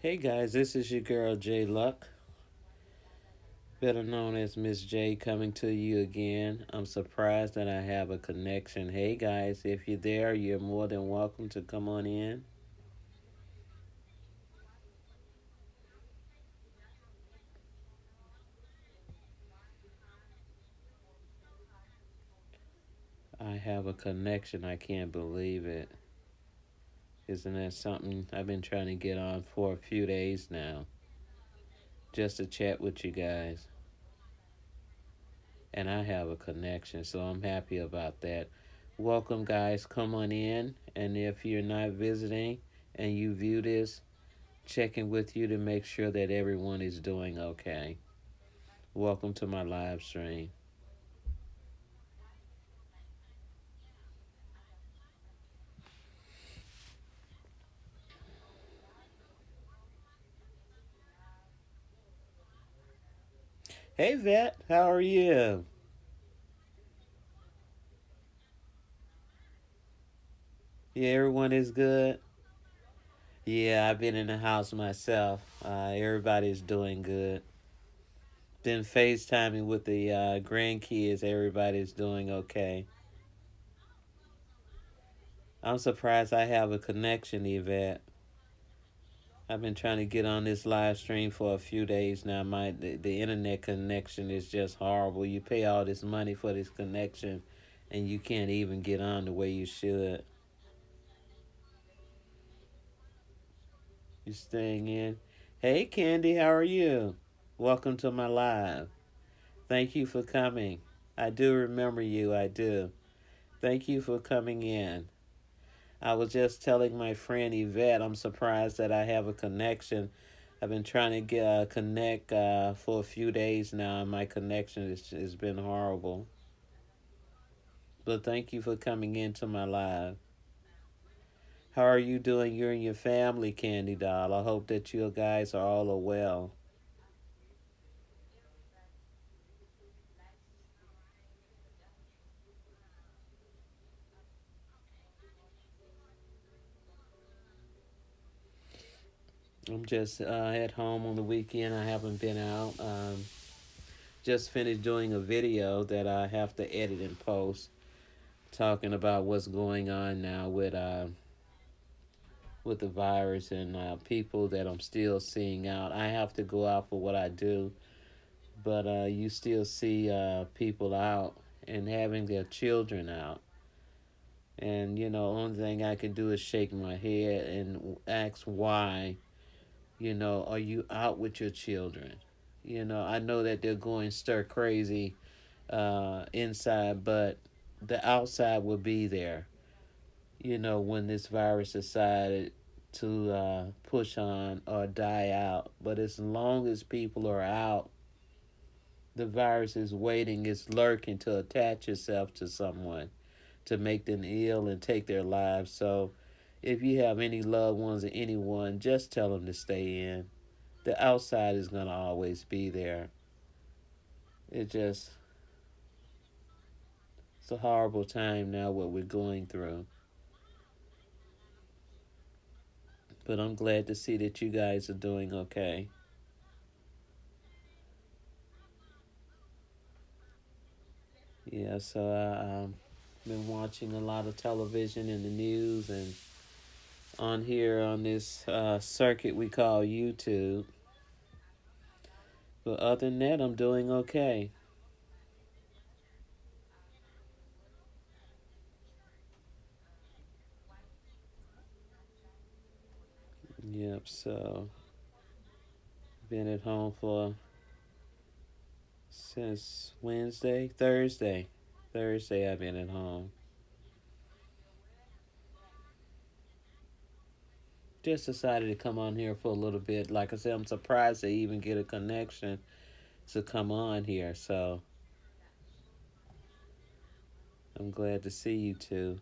Hey guys, this is your girl J Luck, better known as Miss J, coming to you again. I'm surprised that I have a connection. Hey guys, if you're there, you're more than welcome to come on in. I have a connection. I can't believe it. Isn't that something? I've been trying to get on for a few days now just to chat with you guys. And I have a connection, so I'm happy about that. Welcome, guys. Come on in. And if you're not visiting and you view this, checking with you to make sure that everyone is doing okay. Welcome to my live stream. Hey, Vet, how are you? Yeah, everyone is good. Yeah, I've been in the house myself. Everybody's doing good. Been FaceTiming with the grandkids. Everybody's doing okay. I'm surprised I have a connection, Yvette. I've been trying to get on this live stream for a few days now. The internet connection is just horrible. You pay all this money for this connection, and you can't even get on the way you should. You staying in? Hey, Candy, how are you? Welcome to my live. Thank you for coming. I do remember you. I do. Thank you for coming in. I was just telling my friend Yvette, I'm surprised that I have a connection. I've been trying to get connect for a few days now, and my connection has been horrible. But thank you for coming into my live. How are you doing? You and your family, Candy Doll. I hope that you guys are all well. I'm just at home on the weekend. I haven't been out. Just finished doing a video that I have to edit and post, talking about what's going on now with the virus and people that I'm still seeing out. I have to go out for what I do, but you still see people out and having their children out. And, only thing I can do is shake my head and ask why, are you out with your children? I know that they're going stir crazy inside, but the outside will be there, when this virus decided to push on or die out. But as long as people are out, the virus is waiting, it's lurking to attach itself to someone to make them ill and take their lives. So if you have any loved ones or anyone, just tell them to stay in. The outside is going to always be there. It just, it's a horrible time now what we're going through. But I'm glad to see that you guys are doing okay. Yeah, so I've been watching a lot of television and the news and on here on this circuit we call YouTube. But other than that, I'm doing okay. Yep, so been at home for since Wednesday, Thursday. Thursday I've been at home. Just decided to come on here for a little bit. Like I said, I'm surprised to even get a connection to come on here. So I'm glad to see you too.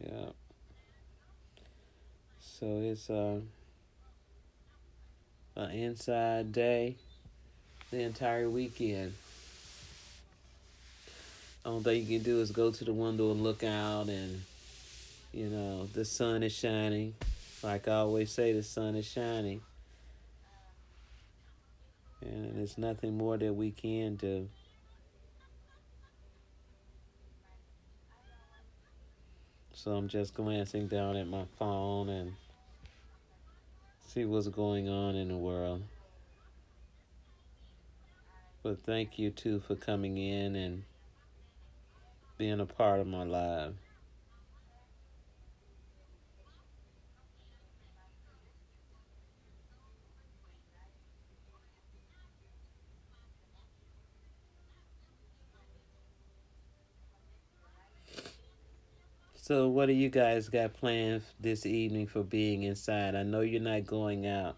Yeah. So it's an inside day the entire weekend. Only thing you can do is go to the window and look out, and the sun is shining. Like I always say, the sun is shining, and there's nothing more that we can do. So I'm just glancing down at my phone and see what's going on in the world. But thank you too for coming in and being a part of my life. So, what do you guys got planned this evening for being inside? I know you're not going out.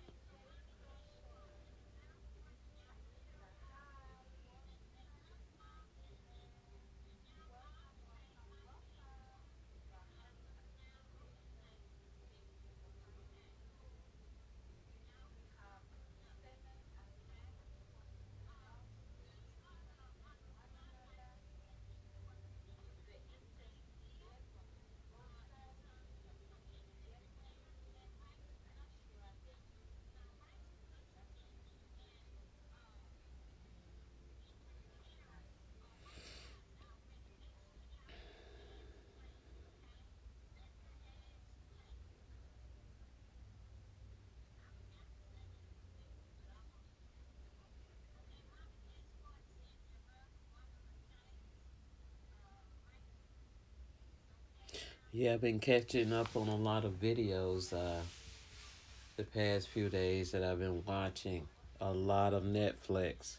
Yeah, I've been catching up on a lot of videos the past few days that I've been watching. A lot of Netflix,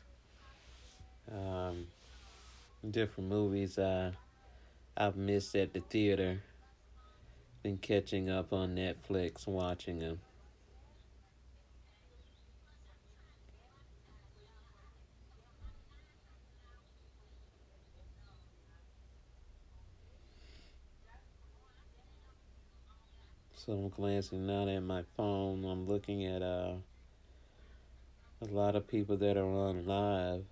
um, different movies I've missed at the theater. Been catching up on Netflix, watching them. So I'm glancing down at my phone. I'm looking at a lot of people that are on live.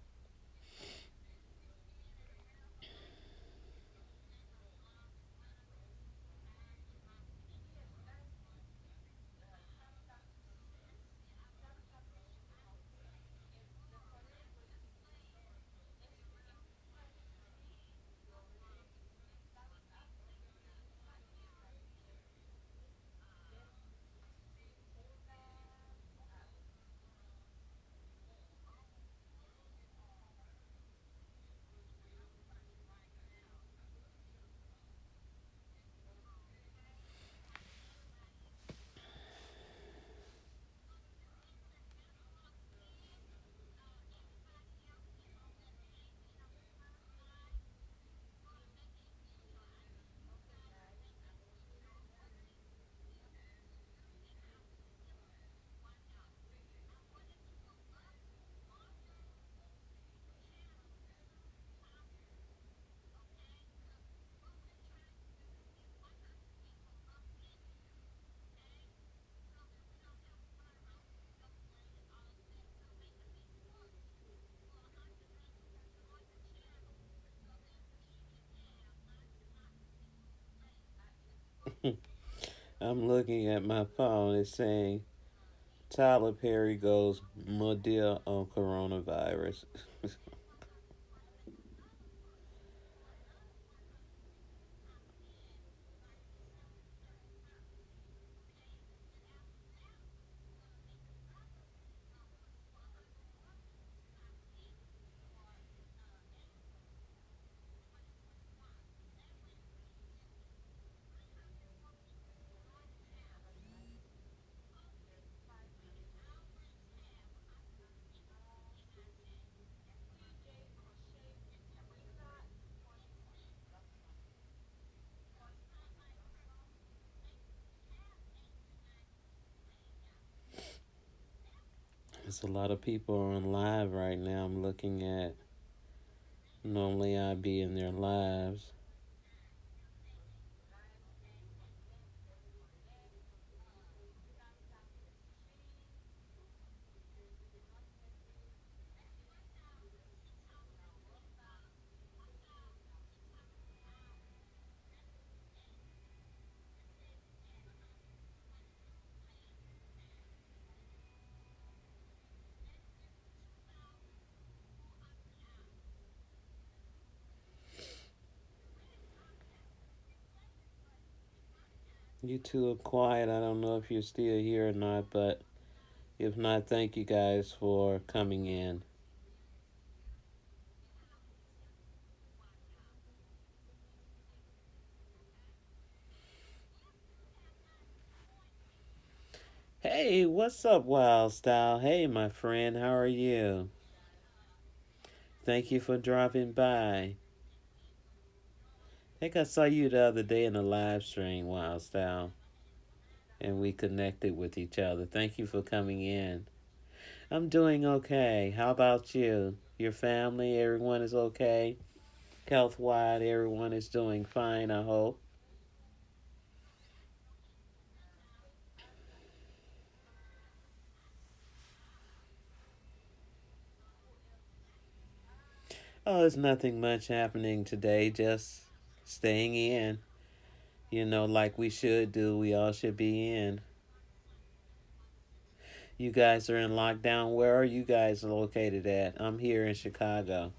I'm looking at my phone. It's saying Tyler Perry goes Model on coronavirus. There's a lot of people on live right now. I'm looking at. Normally I'd be in their lives. You two are quiet. I don't know if you're still here or not, but if not, thank you guys for coming in. Hey, what's up, Wyldstyle? Hey, my friend, how are you? Thank you for dropping by. I think I saw you the other day in a live stream, Wyldstyle, and we connected with each other. Thank you for coming in. I'm doing okay. How about you? Your family, everyone is okay? Health wise, everyone is doing fine, I hope. Oh, there's nothing much happening today, just staying in. Like we should do, we all should be in. You guys are in lockdown. Where are you guys located at? I'm here in Chicago.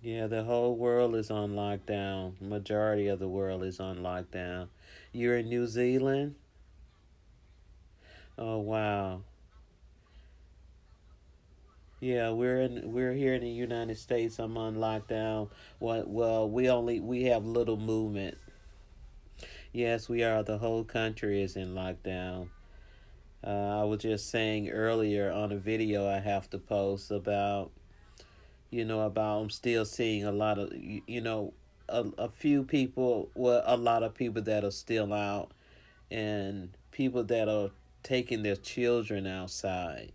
Yeah, the whole world is on lockdown. Majority of the world is on lockdown. You're in New Zealand? Oh wow. Yeah, we're here in the United States. I'm on lockdown. We have little movement. Yes, we are. The whole country is in lockdown. I was just saying earlier on a video I have to post about, about I'm still seeing a lot of, a few people, well, a lot of people that are still out and people that are taking their children outside.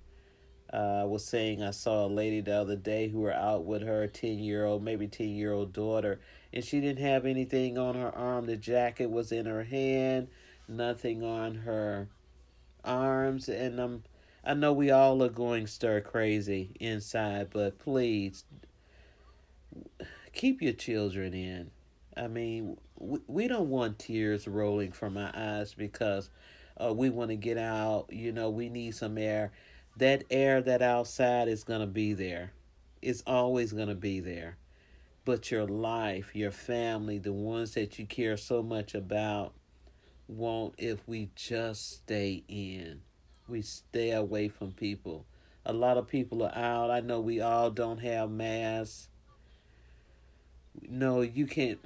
I was saying I saw a lady the other day who were out with her 10-year-old, maybe 10-year-old daughter, and she didn't have anything on her arm. The jacket was in her hand, nothing on her arms, and I know we all are going stir crazy inside, but please keep your children in. I mean, we don't want tears rolling from our eyes because we want to get out. We need some air. That air that outside is going to be there. It's always going to be there. But your life, your family, the ones that you care so much about, won't if we just stay in. We stay away from people. A lot of people are out. I know we all don't have masks. No, you can't,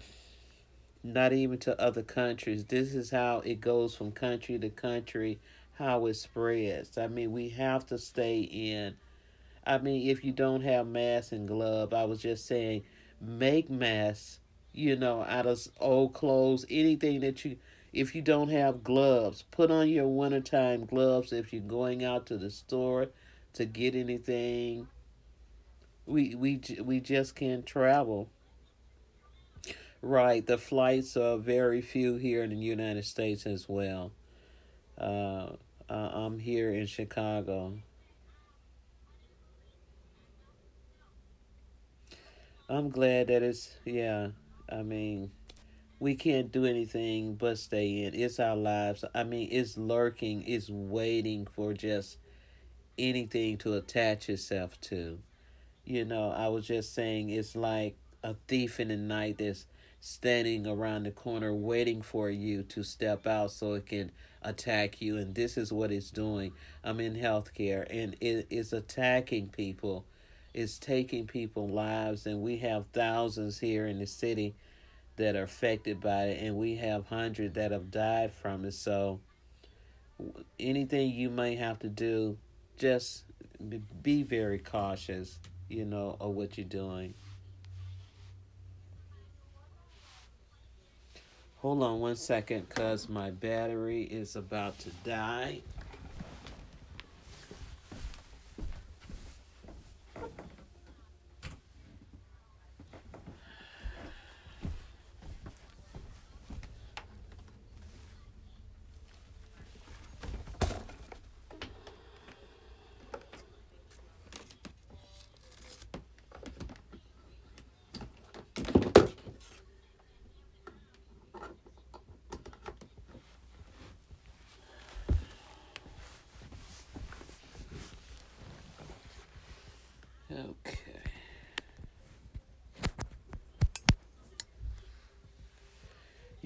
not even to other countries. This is how it goes from country to country, how it spreads. I mean, we have to stay in. I mean, if you don't have masks and gloves, I was just saying, make masks, out of old clothes, anything that you, if you don't have gloves, put on your wintertime gloves if you're going out to the store to get anything. We just can't travel. Right, the flights are very few here in the United States as well. Uh, I'm here in Chicago. I'm glad that yeah, I mean, we can't do anything but stay in. It's our lives. I mean, it's lurking, it's waiting for just anything to attach itself to. I was just saying it's like a thief in the night that's standing around the corner waiting for you to step out so it can attack you. And this is what it's doing. I'm in healthcare and it is attacking people. It's taking people's lives. And we have thousands here in the city that are affected by it. And we have hundreds that have died from it. So anything you may have to do, just be very cautious, of what you're doing. Hold on 1 second, cause my battery is about to die.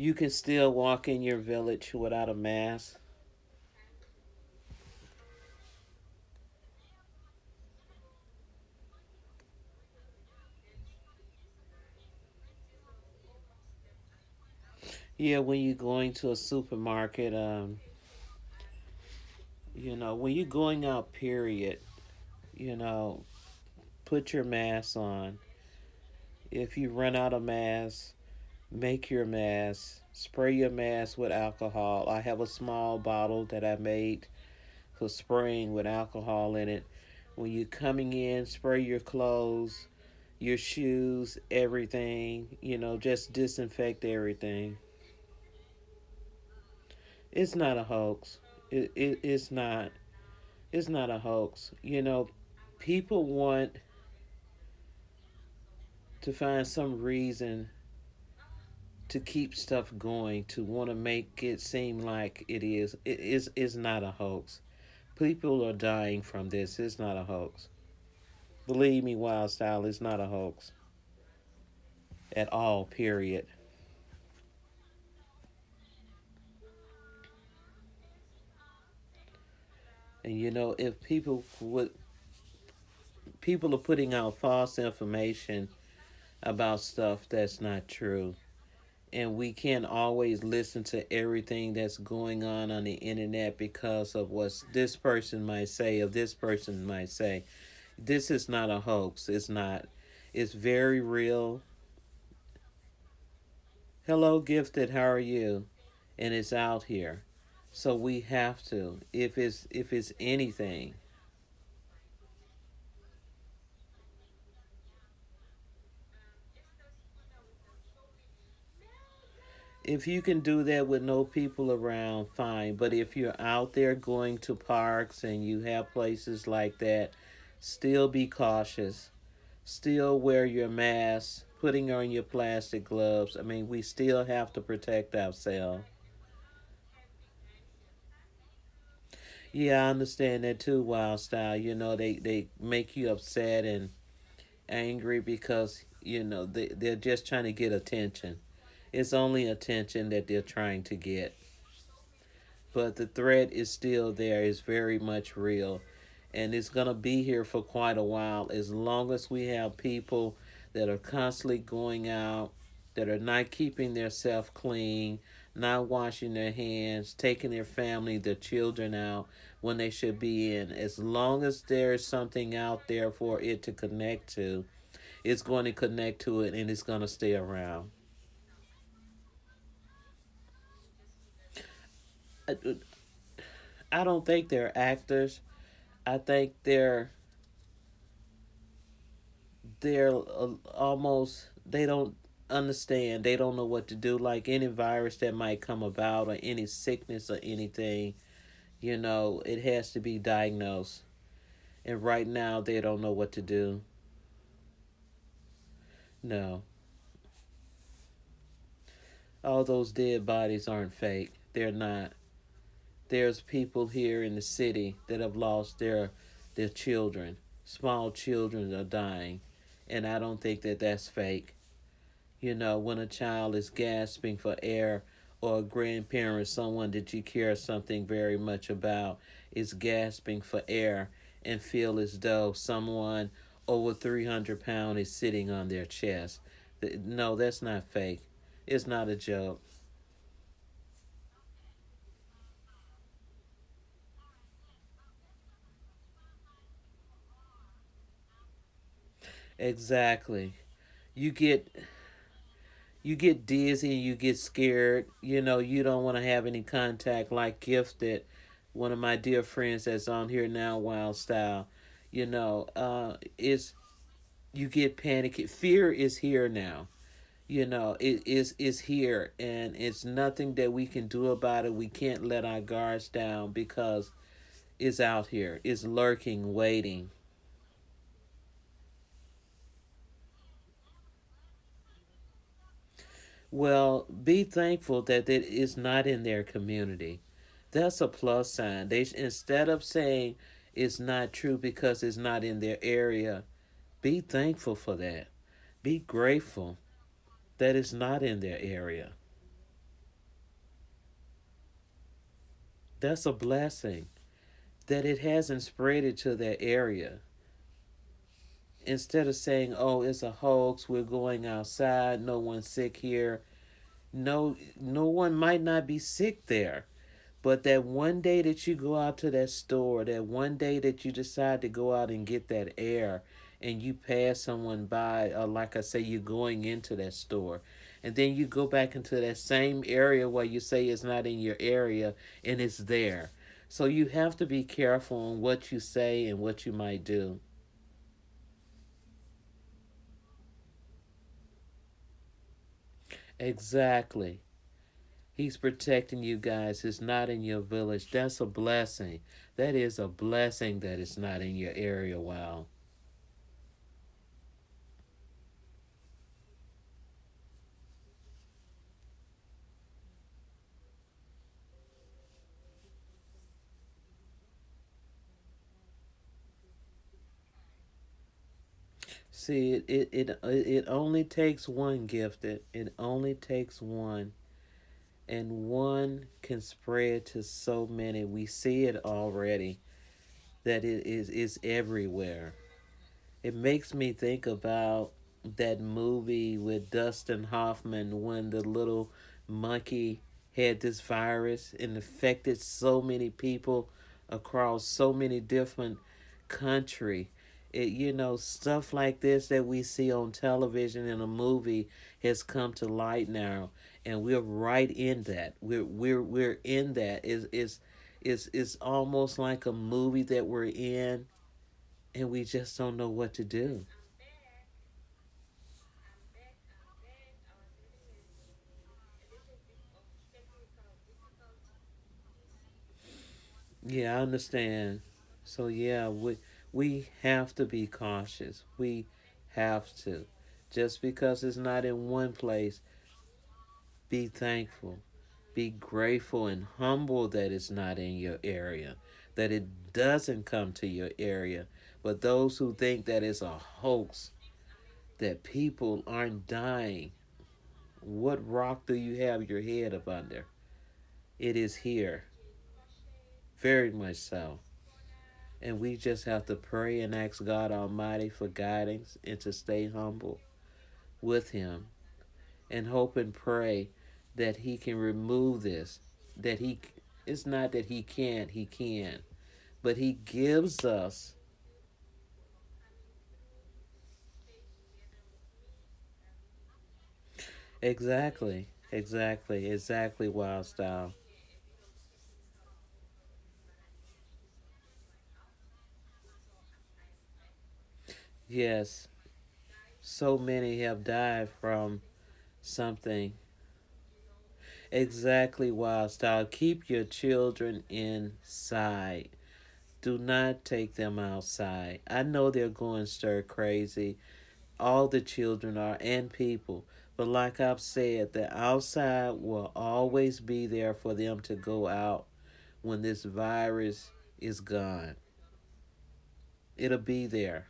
You can still walk in your village without a mask. Yeah, when you're going to a supermarket, when you're going out, period, you know, put your mask on. If you run out of masks, make your mask. Spray your mask with alcohol. I have a small bottle that I made for spraying with alcohol in it. When you're coming in, spray your clothes, your shoes, everything. Just disinfect everything. It's not a hoax. It's not. It's not a hoax. People want to find some reason to keep stuff going, to want to make it seem like it is. It's not a hoax. People are dying from this. It's not a hoax. Believe me, Wyldstyle, it's not a hoax at all, period. And if people are putting out false information about stuff that's not true. And we can't always listen to everything that's going on the internet because of what this person might say or this person might say. This is not a hoax. It's not. It's very real. Hello, gifted. How are you? And it's out here. So we have to. If it's anything, if you can do that with no people around, fine. But if you're out there going to parks and you have places like that, still be cautious. Still wear your mask, putting on your plastic gloves. I mean, we still have to protect ourselves. Yeah, I understand that too, Wild Style. They make you upset and angry because, they're just trying to get attention. It's only attention that they're trying to get. But the threat is still there, it's very much real. And it's going to be here for quite a while as long as we have people that are constantly going out, that are not keeping their self clean, not washing their hands, taking their family, their children out when they should be in. As long as there's something out there for it to connect to, it's going to connect to it and it's going to stay around. I, I don't think they're actors. I think they're almost, they don't understand, they don't know what to do, like any virus that might come about or any sickness or anything. It has to be diagnosed, and right now they don't know what to do. No, all those dead bodies aren't fake. They're not. There's people here in the city that have lost their children. Small children are dying, and I don't think that that's fake. When a child is gasping for air, or a grandparent, someone that you care something very much about, is gasping for air and feel as though someone over 300 pounds is sitting on their chest. No, that's not fake. It's not a joke. Exactly. You get you get dizzy, you get scared, you don't want to have any contact, like Gifted, one of my dear friends that's on here now, Wild Style. Is You get panicky. Fear is here now. It is here, and it's nothing that we can do about it. We can't let our guards down because it's out here. It's lurking, waiting. Well, be thankful that it is not in their community. That's a plus sign. They, instead of saying it's not true because it's not in their area, be thankful for that. Be grateful that it's not in their area. That's a blessing that it hasn't spread it to that area. Instead of saying, "Oh, it's a hoax. We're going outside. No one's sick here." No, no one might not be sick there. But that one day that you go out to that store, that one day that you decide to go out and get that air, and you pass someone by, like I say, you're going into that store, and then you go back into that same area where you say it's not in your area, and it's there. So you have to be careful on what you say and what you might do. Exactly. He's protecting you guys. It's not in your village. That's a blessing. That is a blessing that it's not in your area. Wow. See, it only takes one gifted. It only takes one, and one can spread to so many. We see it already that it is everywhere. It makes me think about that movie with Dustin Hoffman when the little monkey had this virus and affected so many people across so many different country. Stuff like this that we see on television in a movie has come to light now, and we're right in that. We're in that. It's almost like a movie that we're in, and we just don't know what to do. Yeah, I understand. So yeah, we have to be cautious. We have to. Just because it's not in one place, be thankful. Be grateful and humble that it's not in your area, that it doesn't come to your area. But those who think that it's a hoax, that people aren't dying, what rock do you have your head up under? It is here, very much so. And we just have to pray and ask God Almighty for guidance and to stay humble with Him and hope and pray that He can remove this. That He, it's not that He can't, He can. But He gives us, exactly, exactly, Wyldstyle. Yes, so many have died from something. Exactly, Wyldstyle. Keep your children inside. Do not take them outside. I know they're going stir crazy. All the children are and people. But like I've said, the outside will always be there for them to go out when this virus is gone. It'll be there.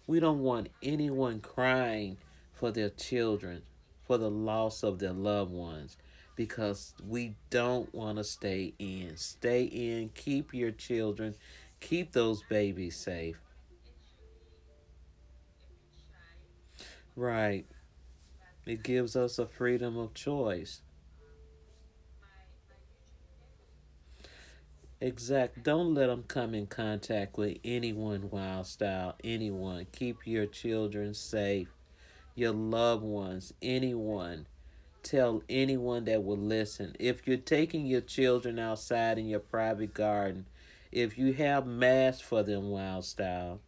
We don't want anyone crying for their children, for the loss of their loved ones, because we don't want to stay in. Stay in, keep your children, keep those babies safe. Right. It gives us a freedom of choice. Exact. Don't let them come in contact with anyone, Wyldstyle. Anyone. Keep your children safe. Your loved ones. Anyone. Tell anyone that will listen. If you're taking your children outside in your private garden, if you have masks for them, Wyldstyle,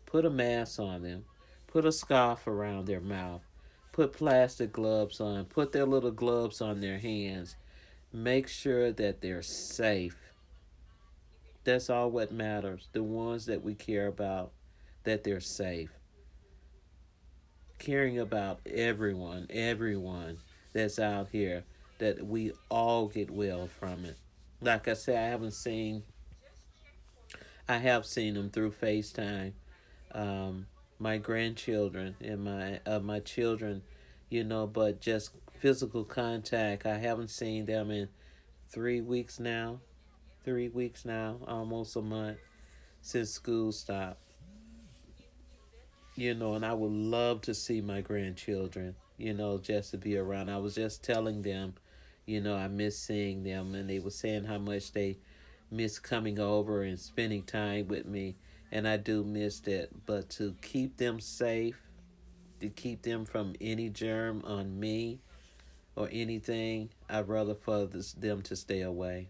put a mask on them. Put a scarf around their mouth. Put plastic gloves on. Put their little gloves on their hands. Make sure that they're safe. That's all what matters. The ones that we care about, that they're safe. Caring about everyone that's out here, that we all get well from it. Like I said, I have seen them through FaceTime. My grandchildren and my children, but just physical contact. I haven't seen them in 3 weeks now. 3 weeks now, almost a month since school stopped. And I would love to see my grandchildren, just to be around. I was just telling them, I miss seeing them, and they were saying how much they miss coming over and spending time with me. And I do miss that. But to keep them safe, to keep them from any germ on me or anything, I'd rather for them to stay away.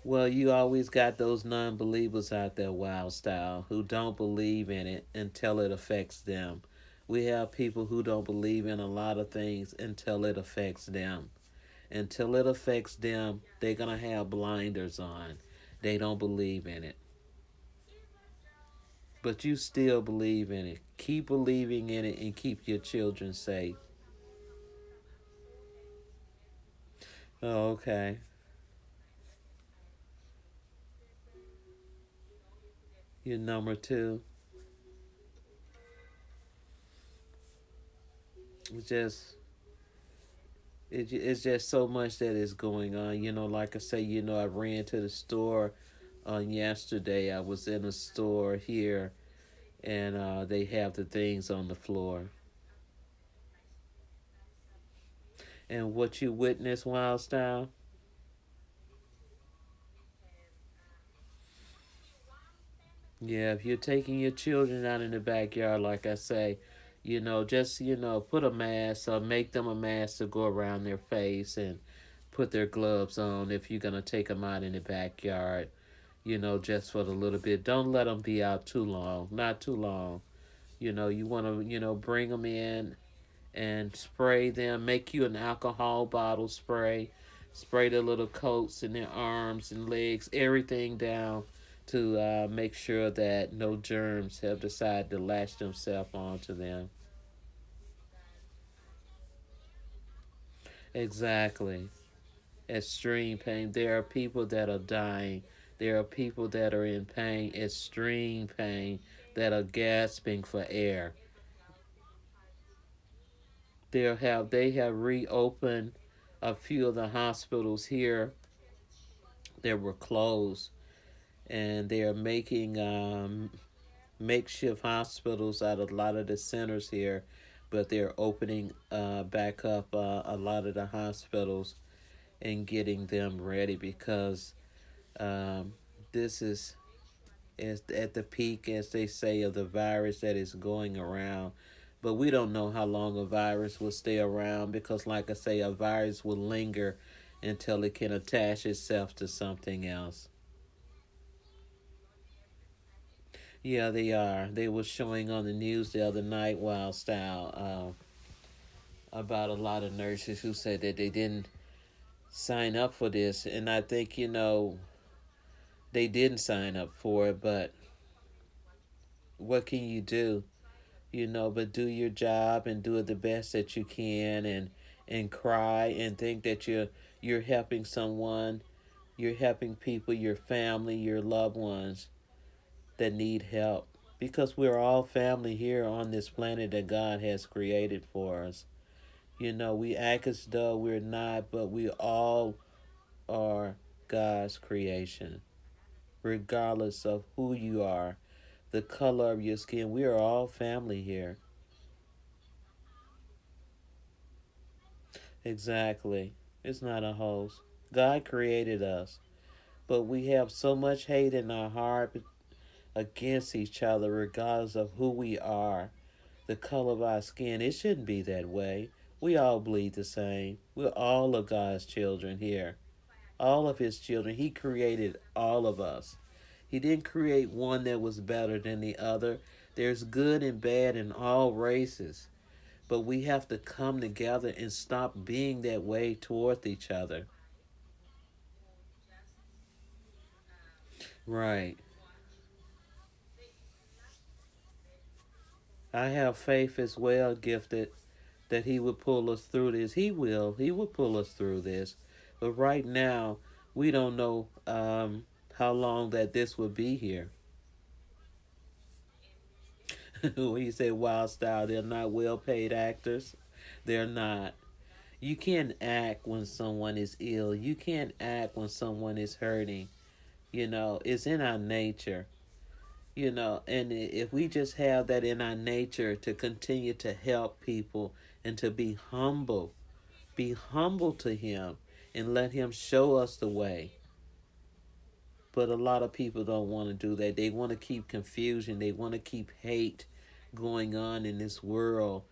Well, you always got those non believers out there, Wyldstyle, who don't believe in it until it affects them. We have people who don't believe in a lot of things until it affects them. Until it affects them, they're going to have blinders on. They don't believe in it. But you still believe in it. Keep believing in it and keep your children safe. Oh, okay. You're number two. It's just it's just so much that is going on. Like I say, I ran to the store on yesterday. I was in a store here, and they have the things on the floor. And what you witness, Wild Style? Yeah, if you're taking your children out in the backyard, like I say, just put a mask or make them a mask to go around their face and put their gloves on if you're gonna take them out in the backyard. Just for a little bit. Don't let them be out too long, not too long. You want to, bring them in and spray them. Make you an alcohol bottle spray. Spray the little coats in their arms and legs, everything down to make sure that no germs have decided to latch themselves onto them. Exactly. Extreme pain. There are people that are dying. There are people that are in pain, extreme pain, that are gasping for air. They have reopened a few of the hospitals here that were closed, and they are making makeshift hospitals out of a lot of the centers here, but they're opening back up a lot of the hospitals and getting them ready because um, this is at the peak, as they say, of the virus that is going around. But we don't know how long a virus will stay around because, like I say, a virus will linger until it can attach itself to something else. Yeah, they are. They were showing on the news the other night, Wild Style, about a lot of nurses who said that they didn't sign up for this. And I think, they didn't sign up for it, but what can you do? But do your job and do it the best that you can, and cry and think that you're helping someone, you're helping people, your family, your loved ones that need help. Because we're all family here on this planet that God has created for us. We act as though we're not, but we all are God's creation. Regardless of who you are, the color of your skin, we are all family here. Exactly. It's not a hoax. God created us, but we have so much hate in our heart against each other, regardless of who we are, the color of our skin. It shouldn't be that way. We all bleed the same. We're all of God's children here. All of His children. He created all of us. He didn't create one that was better than the other. There's good and bad in all races. But we have to come together and stop being that way toward each other. Right. I have faith as well, gifted, that He would pull us through this. He will. He will pull us through this. But right now, we don't know how long that this will be here. When you say Wyldstyle, they're not well paid actors. They're not. You can't act when someone is ill. You can't act when someone is hurting. It's in our nature. And if we just have that in our nature to continue to help people and to be humble to Him and let Him show us the way. But a lot of people don't want to do that. They want to keep confusion. They want to keep hate going on in this world.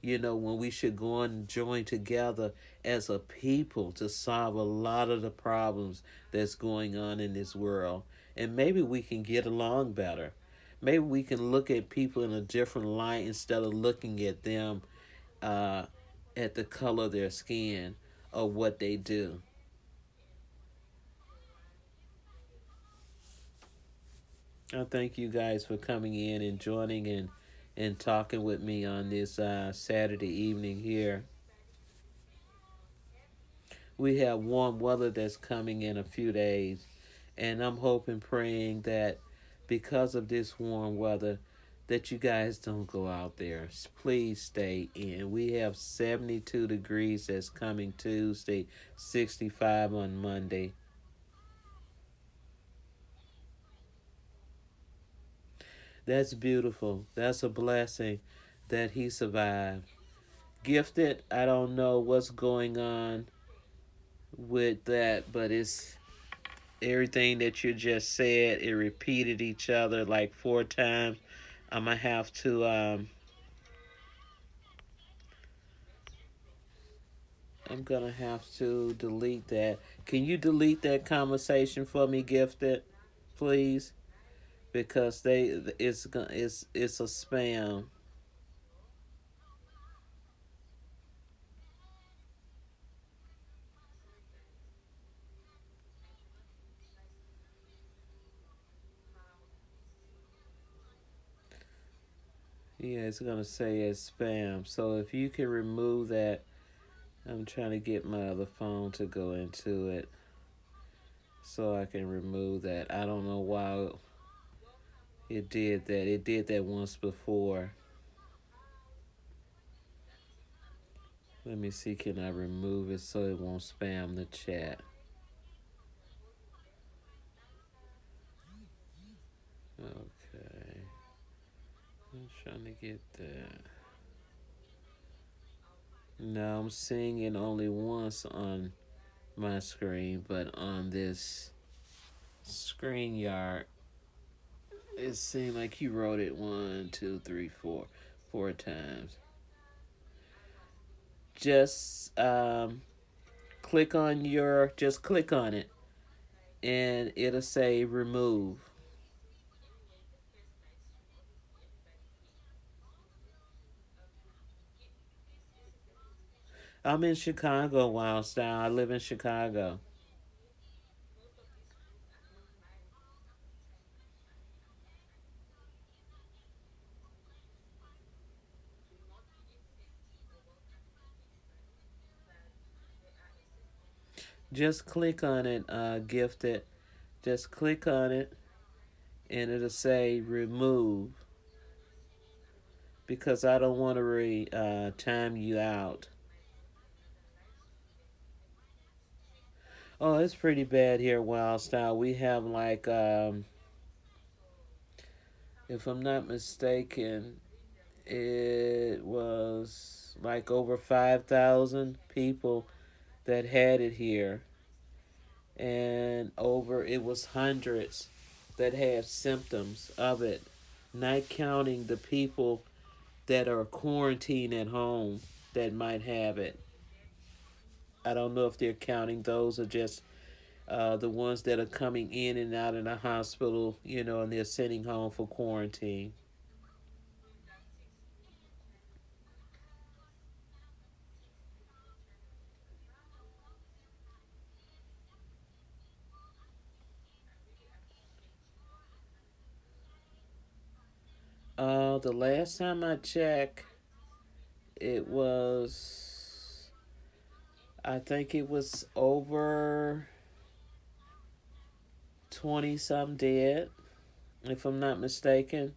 When we should go and join together as a people to solve a lot of the problems that's going on in this world. And maybe we can get along better. Maybe we can look at people in a different light instead of looking at them uh, at the color of their skin or what they do. I thank you guys for coming in and joining and talking with me on this Saturday evening here. We have warm weather that's coming in a few days, and I'm hoping, praying that because of this warm weather, that you guys don't go out there. Please stay in. We have 72 degrees that's coming Tuesday, 65 on Monday. That's beautiful. That's a blessing that he survived. Gifted, I don't know what's going on with that, but it's everything that you just said. It repeated each other like 4 times. I'm gonna have to I'm gonna have to delete that. Can you delete that conversation for me, Gifted, please? Because it's a spam. Yeah, it's gonna say it's spam. So if you can remove that, I'm trying to get my other phone to go into it so I can remove that. I don't know why it did that. It did that once before. Let me see, can I remove it so it won't spam the chat? Okay. I'm trying to get that. Now I'm seeing it only once on my screen, but on this screen yard, it seemed like you wrote it one, two, three, four times. Just just click on it, and it'll say remove. I'm in Chicago, Wyldstyle. I live in Chicago. Just click on it, Gifted. Just click on it, and it'll say remove because I don't want to time you out. Oh, it's pretty bad here, Wyldstyle. We have like, if I'm not mistaken, it was like over 5,000 people that had it here, and it was hundreds that had symptoms of it, not counting the people that are quarantined at home that might have it. I don't know if they're counting those or just the ones that are coming in and out of the hospital, and they're sending home for quarantine. The last time I checked, it was, I think it was over 20 some dead, if I'm not mistaken.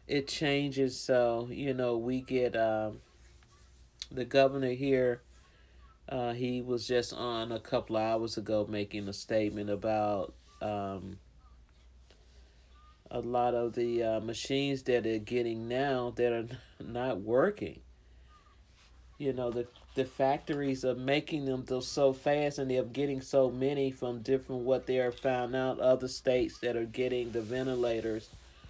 it changes. So we get the governor here. He was just on a couple of hours ago making a statement about um, a lot of the machines that they're getting now that are not working. The factories are making them so fast, and they're getting so many from different what they are found out other states that are getting the ventilators.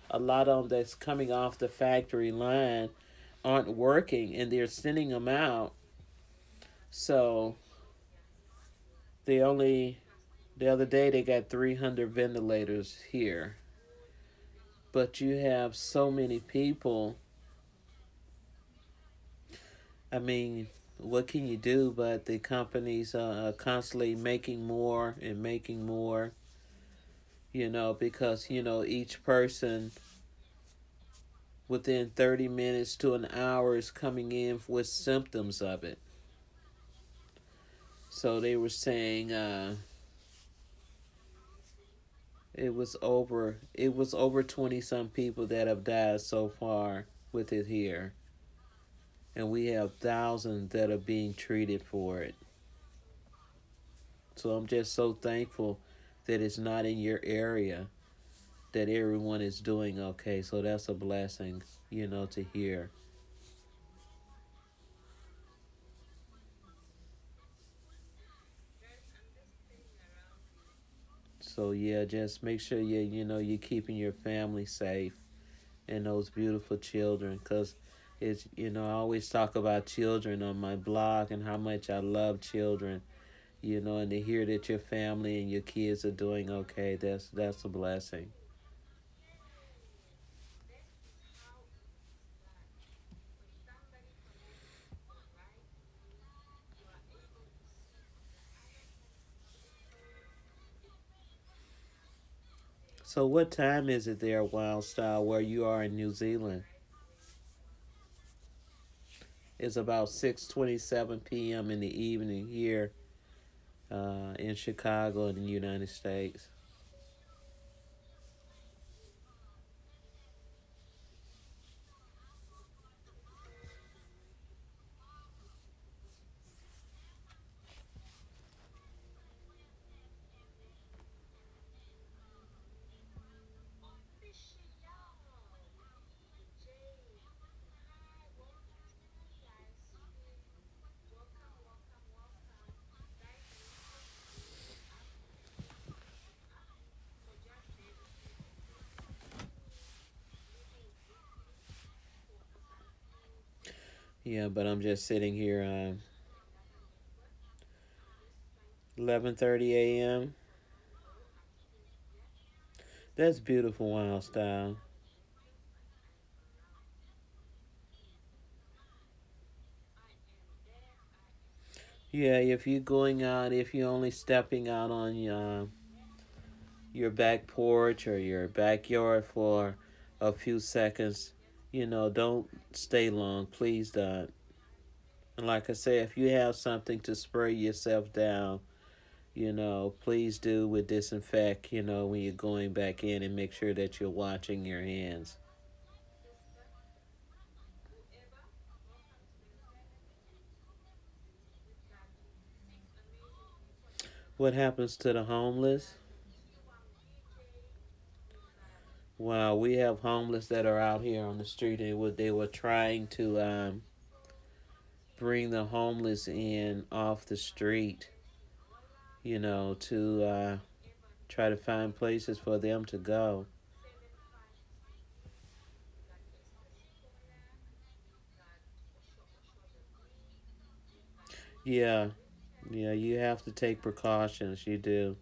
A lot of them that's coming off the factory line aren't working, and they're sending them out. So they only the other day they got 300 ventilators here, but you have so many people. I mean, what can you do? But the companies are constantly making more and making more. Because each person within 30 minutes to an hour is coming in with symptoms of it. So they were saying it was over 20 some people that have died so far with it here, and we have thousands that are being treated for it. So I'm just so thankful that it's not in your area, that everyone is doing okay. So that's a blessing, to hear. So yeah, just make sure you're keeping your family safe and those beautiful children, cuz it's I always talk about children on my blog and how much I love children, and to hear that your family and your kids are doing okay, that's a blessing. So what time is it there, Wyldstyle, where you are in New Zealand? It's about 6:27 p.m. in the evening here in Chicago in the United States. Yeah, but I'm just sitting here 11:30 a.m. That's beautiful, Wyldstyle. Yeah, if you're going out, if you're only stepping out on your back porch or your backyard for a few seconds, don't stay long. Please don't. And like I say, if you have something to spray yourself down, please do with disinfect, when you're going back in, and make sure that you're washing your hands. What happens to the homeless? Wow, we have homeless that are out here on the street. They were trying to bring the homeless in off the street, to try to find places for them to go. Yeah, yeah, you have to take precautions. You do.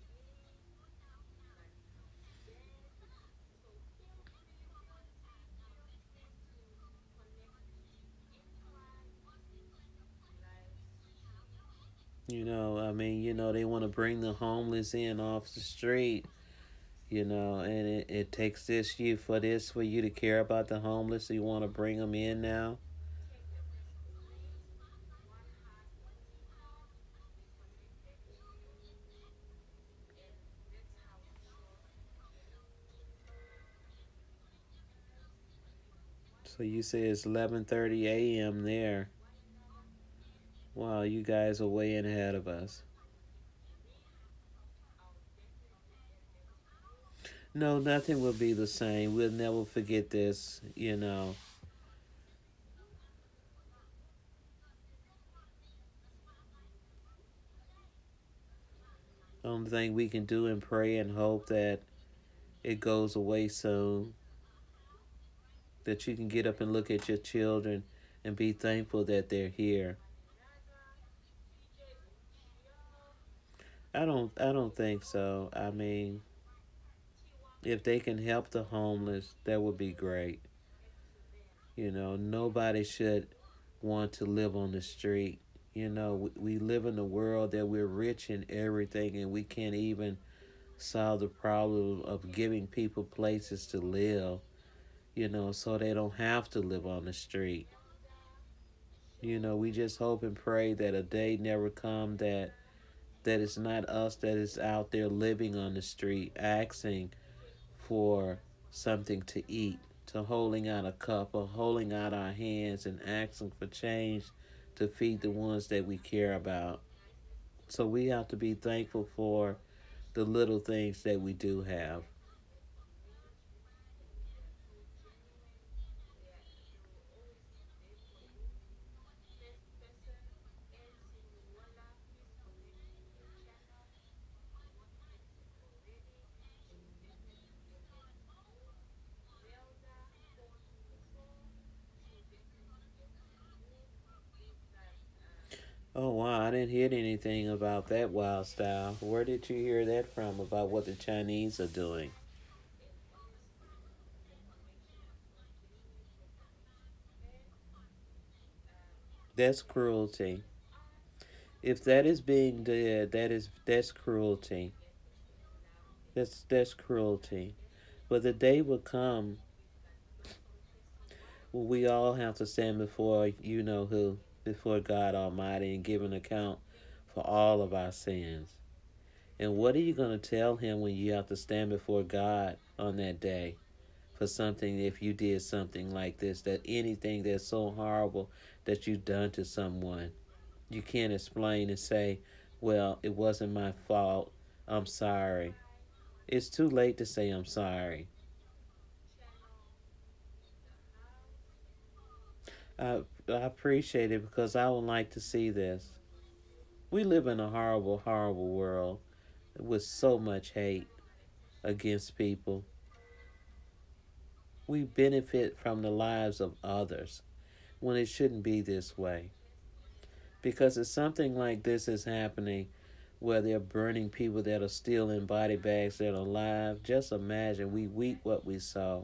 I mean, they want to bring the homeless in off the street, and it takes for you to care about the homeless. So you want to bring them in now. So you say it's 11:30 a.m. there. Wow, you guys are way ahead of us. No, nothing will be the same. We'll never forget this, you know. Only thing we can do and pray and hope that it goes away soon. That you can get up and look at your children and be thankful that they're here. I don't think so. I mean, if they can help the homeless, that would be great. You know, nobody should want to live on the street. You know, we live in a world that we're rich in everything and we can't even solve the problem of giving people places to live, you know, so they don't have to live on the street. You know, we just hope and pray that a day never come that it's not us that is out there living on the street asking for something to eat, to holding out a cup or holding out our hands and asking for change to feed the ones that we care about. So we have to be thankful for the little things that we do have. Oh wow, I didn't hear anything about that Wyldstyle. Where did you hear that from about what the Chinese are doing? That's cruelty. If that is being did, that's cruelty. That's cruelty. But the day will come when we all have to stand before you know who, before God Almighty and give an account for all of our sins. And what are you going to tell him when you have to stand before God on that day for something if you did something like this, that anything that's so horrible that you've done to someone? You can't explain and say, well, it wasn't my fault. I'm sorry. It's too late to say I'm sorry. I appreciate it because I would like to see this. We live in a horrible, horrible world with so much hate against people. We benefit from the lives of others when it shouldn't be this way. Because if something like this is happening where they're burning people that are still in body bags that are alive, just imagine we weep what we saw.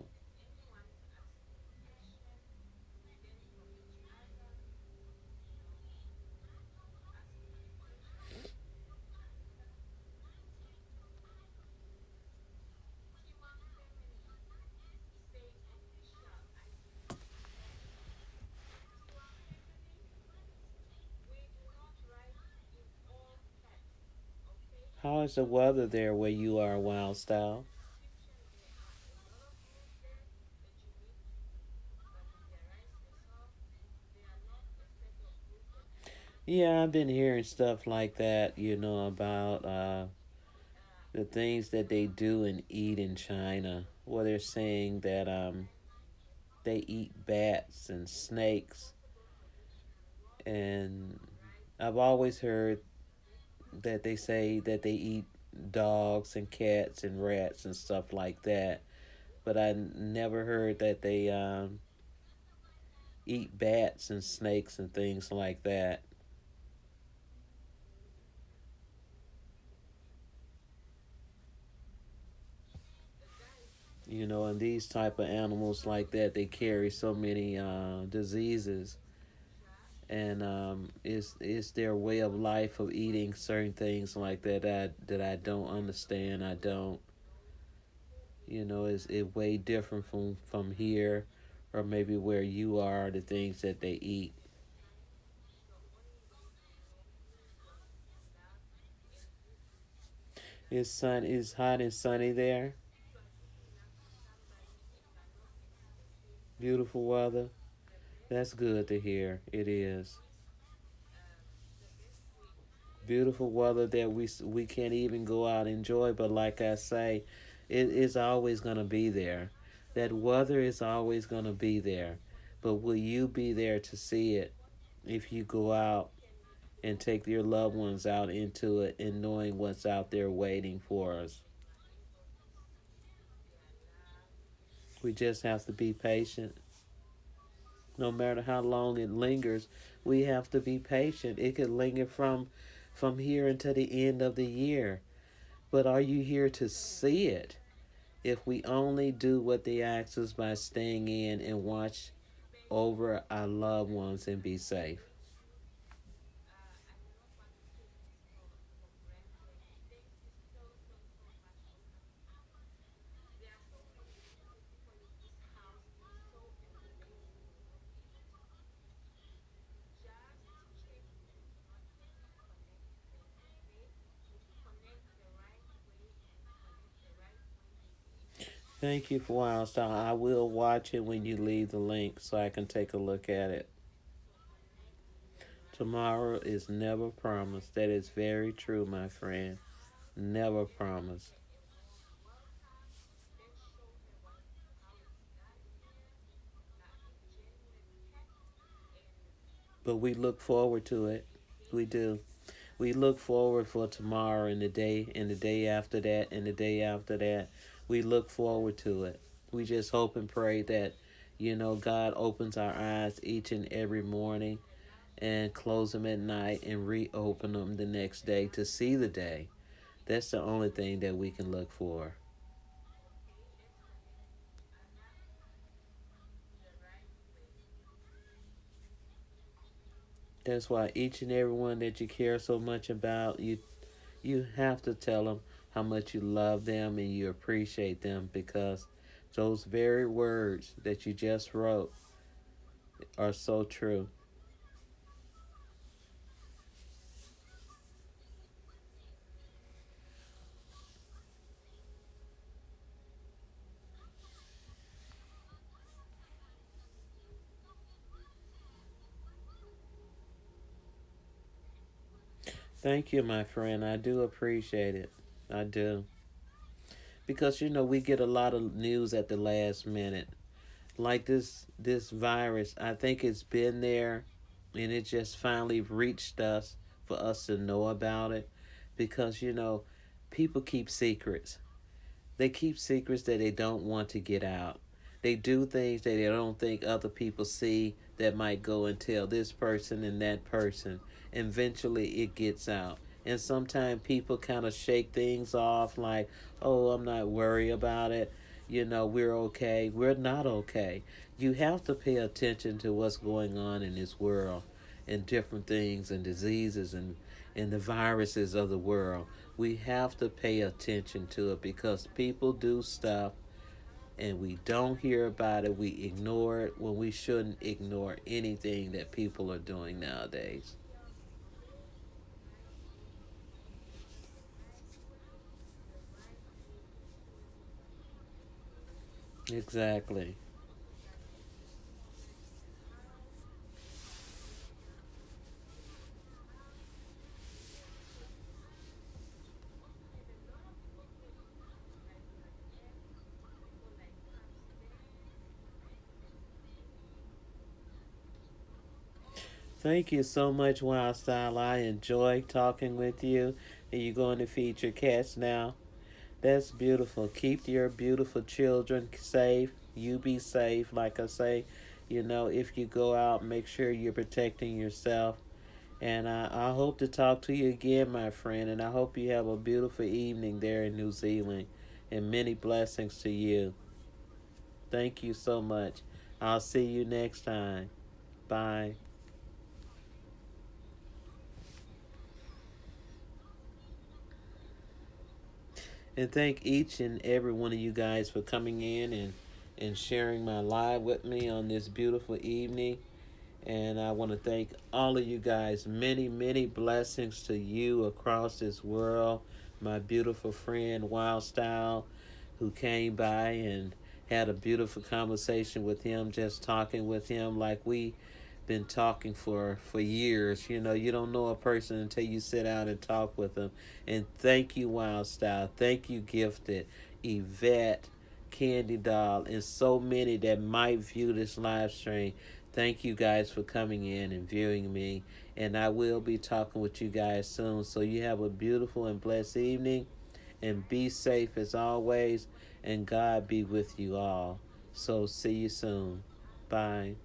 How is the weather there where you are, Wild Style? Yeah, I've been hearing stuff like that, you know, about the things that they do and eat in China, where they're saying that they eat bats and snakes, and I've always heard that they say that they eat dogs and cats and rats and stuff like that, but I never heard that they eat bats and snakes and things like that. You know, and these type of animals like that, they carry so many diseases, and it's their way of life of eating certain things like that I don't understand. I don't, you know, it's it way different from here, or maybe where you are. The things that they eat. It's hot and sunny there. Beautiful weather. That's good to hear. It is. Beautiful weather that we can't even go out and enjoy, but like I say, it is always going to be there. That weather is always going to be there. But will you be there to see it if you go out and take your loved ones out into it and knowing what's out there waiting for us? We just have to be patient. No matter how long it lingers, we have to be patient. It could linger from here until the end of the year. But are you here to see it? If we only do what they ask us by staying in and watch over our loved ones and be safe. Thank you for Wyldstyle. I will watch it when you leave the link so I can take a look at it. Tomorrow is never promised. That is very true, my friend. Never promised. But we look forward to it. We do. We look forward for tomorrow and the day after that and the day after that. We look forward to it. We just hope and pray that, God opens our eyes each and every morning and close them at night and reopen them the next day to see the day. That's the only thing that we can look for. That's why each and every one that you care so much about, you have to tell them how much you love them and you appreciate them because those very words that you just wrote are so true. Thank you, my friend. I do appreciate it. I do. Because we get a lot of news at the last minute. Like this virus, I think it's been there and it just finally reached us for us to know about it because people keep secrets. They keep secrets that they don't want to get out. They do things that they don't think other people see that might go and tell this person and that person. Eventually, it gets out. And sometimes people kind of shake things off like, oh, I'm not worried about it. We're okay. We're not okay. You have to pay attention to what's going on in this world and different things and diseases and the viruses of the world. We have to pay attention to it because people do stuff and we don't hear about it. We ignore it when we shouldn't ignore anything that people are doing nowadays. Exactly. Thank you so much, Wyldstyle. I enjoy talking with you. And you're going to feed your cats now. That's beautiful. Keep your beautiful children safe. You be safe. Like I say, if you go out, make sure you're protecting yourself. And I hope to talk to you again, my friend. And I hope you have a beautiful evening there in New Zealand. And many blessings to you. Thank you so much. I'll see you next time. Bye. And thank each and every one of you guys for coming in and sharing my live with me on this beautiful evening. And I want to thank all of you guys. Many, many blessings to you across this world. My beautiful friend Wyldstyle, who came by Had a beautiful conversation with him, just talking with him like we been talking for years. You know, you don't know a person until you sit down and talk with them. And thank you, Wyldstyle. Thank you, Gifted, Yvette, Candy Doll, and so many that might view this live stream. Thank you guys for coming in and viewing me. And I will be talking with you guys soon. So you have a beautiful and blessed evening. And be safe as always. And God be with you all. So see you soon. Bye.